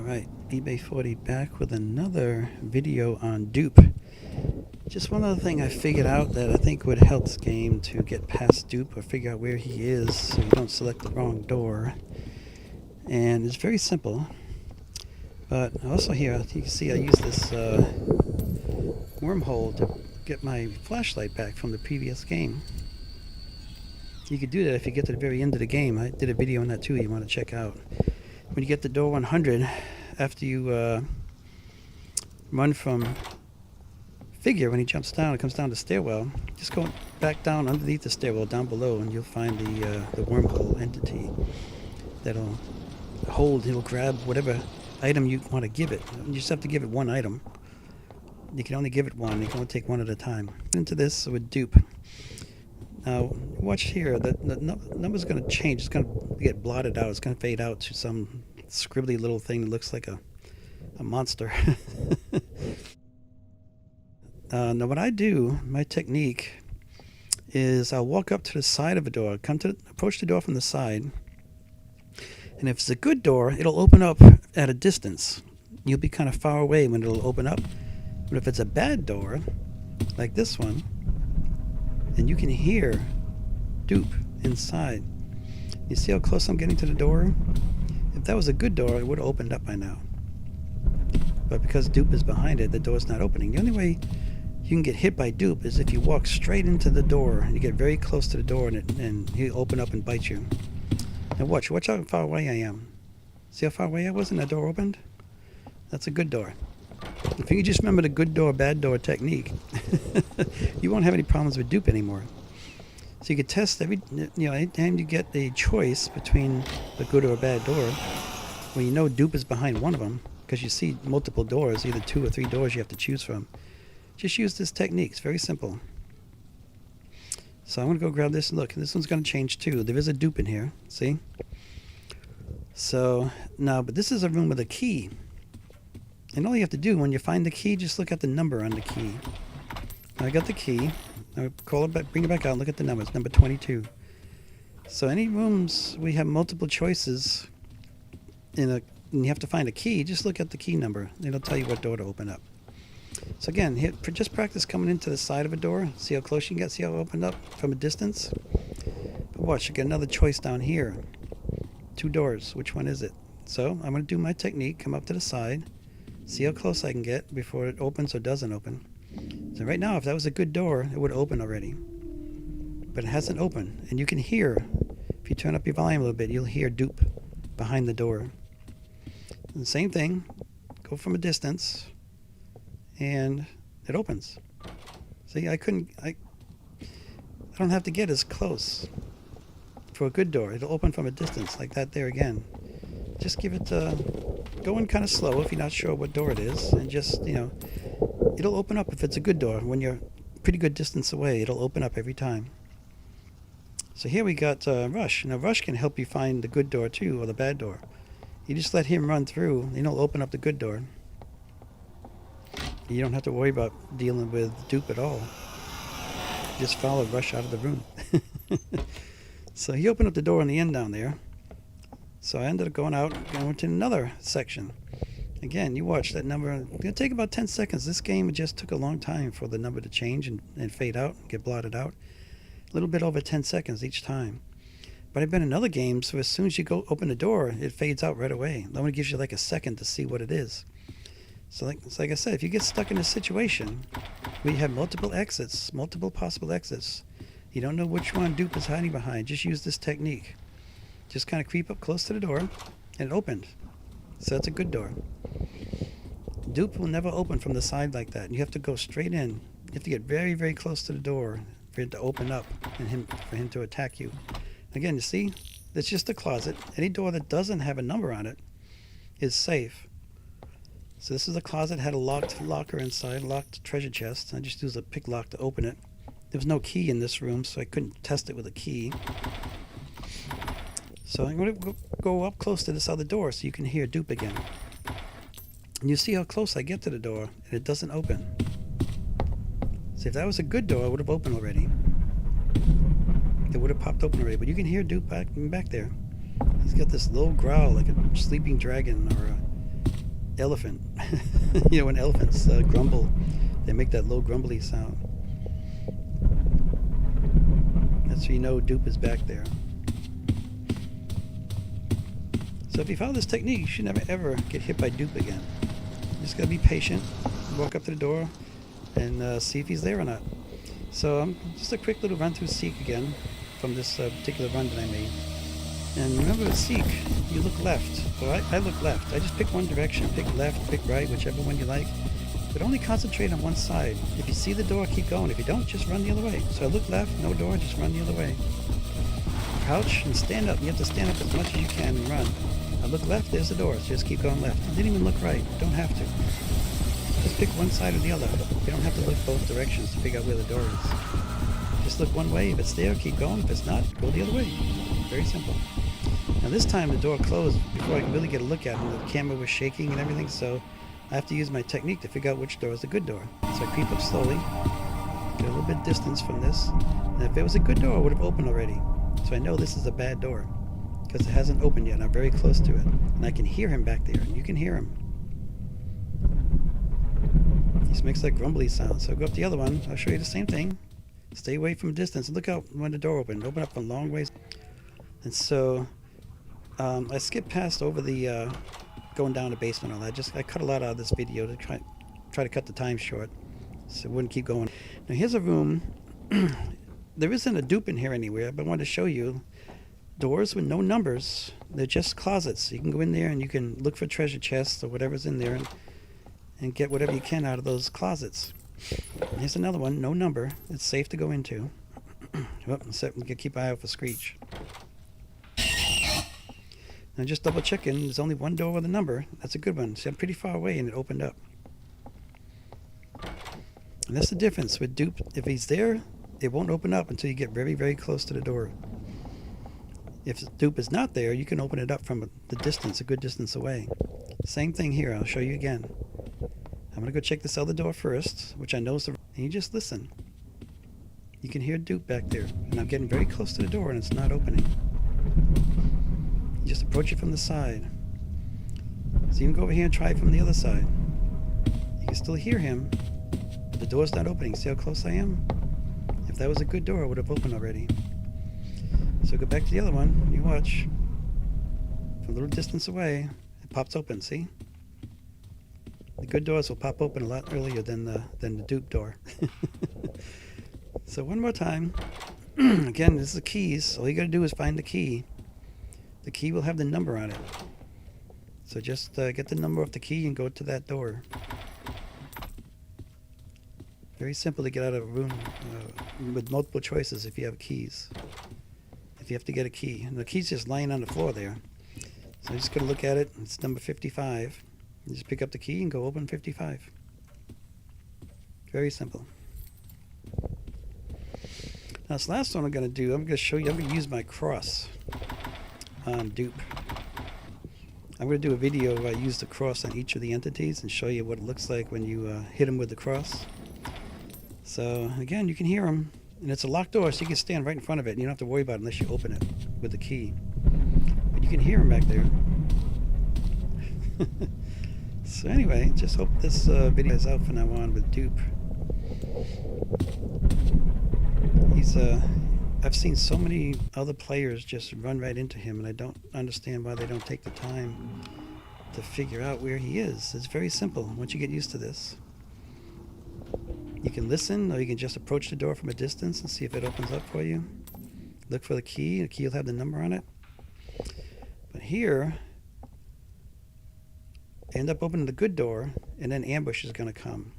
Alright, eBay 40 back with another video on Dupe. Just one other thing I figured out that I think would help this game to get past Dupe or figure out where he is so you don't select the wrong door. And it's very simple. But also here, you can see I use this wormhole to get my flashlight back from the previous game. You could do that if you get to the very end of the game. I did a video on that too you want to check out. When you get to door 100, after you run from figure, when he jumps down, it comes down the stairwell, just go back down underneath the stairwell down below and you'll find the wormhole entity that'll hold, it'll grab whatever item you want to give it. You just have to give it one item. You can only give it one, you can only take one at a time. Into this with Dupe. Now, watch here, the number's going to change. It's going to get blotted out. It's going to fade out to some scribbly little thing that looks like a monster. Now, what I do, my technique, is I'll walk up to the side of a door, approach the door from the side, and if it's a good door, it'll open up at a distance. You'll be kind of far away when it'll open up. But if it's a bad door, like this one, and you can hear Dupe inside. You see how close I'm getting to the door? If that was a good door, it would have opened up by now. But because Dupe is behind it, the door's not opening. The only way you can get hit by Dupe is if you walk straight into the door and you get very close to the door and he'll open up and bite you. Now watch how far away I am. See how far away I was and that door opened? That's a good door. If you just remember the good door, bad door technique, you won't have any problems with Dupe anymore. So you could test anytime you get the choice between the good or bad door, when you know Dupe is behind one of them, because you see multiple doors, either 2 or 3 doors you have to choose from. Just use this technique. It's very simple. So I'm going to go grab this and look. This one's going to change too. There is a Dupe in here. See? So now, but this is a room with a key. And all you have to do when you find the key, just look at the number on the key. Now I got the key. Now call it back, bring it back out, and look at the numbers. Number 22. So any rooms we have multiple choices and you have to find a key, just look at the key number. It'll tell you what door to open up. So again, here, just practice coming into the side of a door. See how close you can get. See how it opened up from a distance. But watch, you get another choice down here. 2 doors. Which one is it? So I'm going to do my technique. Come up to the side. See how close I can get before it opens or doesn't open. So right now, if that was a good door, it would open already. But it hasn't opened. And you can hear, if you turn up your volume a little bit, you'll hear Dupe behind the door. And the same thing, go from a distance, and it opens. See, I don't have to get as close for a good door. It'll open from a distance, like that there again. Just give it go in kind of slow if you're not sure what door it is, and just, it'll open up if it's a good door. When you're a pretty good distance away, it'll open up every time. So here we got Rush. Now Rush can help you find the good door too, or the bad door. You just let him run through, and he'll open up the good door. You don't have to worry about dealing with Dupe at all. Just follow Rush out of the room. So he opened up the door on the end down there. So I ended up going to another section. Again, you watch that number. It's going to take about 10 seconds. This game, it just took a long time for the number to change and fade out, get blotted out. A little bit over 10 seconds each time. But I've been in other games, so as soon as you go open the door, it fades out right away. That one gives you like a second to see what it is. So like I said, if you get stuck in a situation where you have multiple exits, multiple possible exits, you don't know which one Dupe is hiding behind, just use this technique. Just kind of creep up close to the door, and it opened. So that's a good door. Dupe will never open from the side like that. You have to go straight in. You have to get very, very close to the door for it to open up and for him to attack you. Again, you see, it's just a closet. Any door that doesn't have a number on it is safe. So this is a closet, had a locked locker inside, locked treasure chest. I just used a pick lock to open it. There was no key in this room, so I couldn't test it with a key. So I'm going to go up close to this other door so you can hear Dupe again. And you see how close I get to the door, and it doesn't open. See, if that was a good door, it would have opened already. It would have popped open already, but you can hear Dupe back there. He's got this low growl like a sleeping dragon or elephant. You know, when elephants grumble, they make that low grumbly sound. That's so you know Dupe is back there. So if you follow this technique, you should never ever get hit by Dupe again. You just gotta be patient, walk up to the door, and see if he's there or not. So just a quick little run through Seek again from this particular run that I made. And remember with Seek, you look left. Well, I look left. I just pick one direction, pick left, pick right, whichever one you like. But only concentrate on one side. If you see the door, keep going. If you don't, just run the other way. So I look left, no door, just run the other way. Crouch and stand up. You have to stand up as much as you can and run. I look left, there's the door. So just keep going left. You didn't even look right. You don't have to. Just pick one side or the other. You don't have to look both directions to figure out where the door is. Just look one way. If it's there, keep going. If it's not, go the other way. Very simple. Now this time the door closed before I could really get a look at it. The camera was shaking and everything, so I have to use my technique to figure out which door is the good door. So I creep up slowly, get a little bit of distance from this, and if it was a good door, it would have opened already. So I know this is a bad door, because it hasn't opened yet. I'm very close to it, and I can hear him back there, and you can hear him. He just makes that grumbly sound. So go up the other one, I'll show you the same thing. Stay away from a distance, and look out when the door opened. Open up a long ways. And so I skipped past over the going down the basement and all that. I cut a lot out of this video to try to cut the time short, so it wouldn't keep going. Now here's a room. There isn't a Dupe in here anywhere, but I wanted to show you doors with no numbers. They're just closets. You can go in there and you can look for treasure chests or whatever's in there and get whatever you can out of those closets. And here's another one, no number. It's safe to go into. Oh, keep an eye out for Screech. Now just double checking, there's only one door with a number. That's a good one. See, I'm pretty far away and it opened up. And that's the difference with Dupe. If he's there, it won't open up until you get very, very close to the door. If Dupe is not there, you can open it up from the distance, a good distance away. Same thing here, I'll show you again. I'm going to go check this other door first, which I know is the... And you just listen. You can hear Dupe back there. And I'm getting very close to the door and it's not opening. You just approach it from the side. So you can go over here and try it from the other side. You can still hear him, but the door's not opening. See how close I am? If that was a good door, it would have opened already. So go back to the other one. You watch. From a little distance away, it pops open, see? The good doors will pop open a lot earlier than the Dupe door. So one more time. Again, this is the keys. All you gotta do is find the key. The key will have the number on it. So just get the number off the key and go to that door. Very simple to get out of a room with multiple choices if you have keys. If you have to get a key. And the key's just lying on the floor there. So I'm just going to look at it. It's number 55. You just pick up the key and go open 55. Very simple. Now this last one I'm going to do, I'm going to show you, I'm going to use my cross on Dupe. I'm going to do a video where I use the cross on each of the entities and show you what it looks like when you hit them with the cross. So again, you can hear them, and it's a locked door, so you can stand right in front of it and you don't have to worry about it unless you open it with the key. But you can hear them back there. So anyway, just hope this video is out from now on with Dupe. He's I've seen so many other players just run right into him, and I don't understand why they don't take the time to figure out where he is. It's very simple once you get used to this. You can listen, or you can just approach the door from a distance and see if it opens up for you. Look for the key will have the number on it. But here, end up opening the good door, and then ambush is going to come.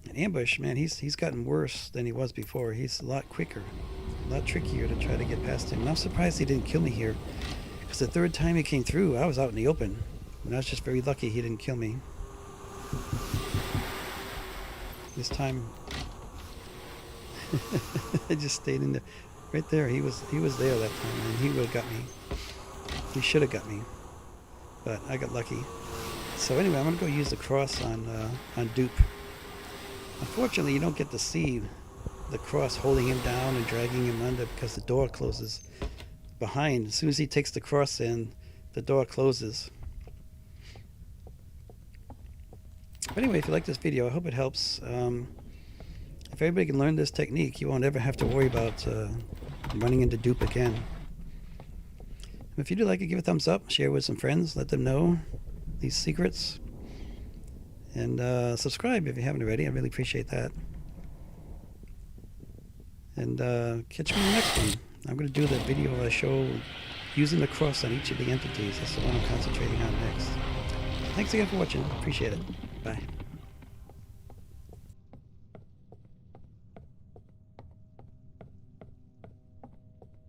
And ambush, man, he's gotten worse than he was before. He's a lot quicker, a lot trickier to try to get past him. And I'm surprised he didn't kill me here, because the third time he came through, I was out in the open. And I was just very lucky he didn't kill me. This time, I just stayed in there. Right there, he was there that time, and he would have got me. He should have got me, but I got lucky. So anyway, I'm gonna go use the cross on Dupe. Unfortunately, you don't get to see the cross holding him down and dragging him under because the door closes behind. As soon as he takes the cross in, the door closes. But anyway, if you like this video, I hope it helps. If everybody can learn this technique, you won't ever have to worry about running into dupe again. If you do like it, give it a thumbs up, share it with some friends, let them know these secrets, and subscribe if you haven't already. I really appreciate that. And catch me in the next one. I'm going to do the video where I show using the cross on each of the entities. That's the one I'm concentrating on next. Thanks again for watching. Appreciate it. Bye.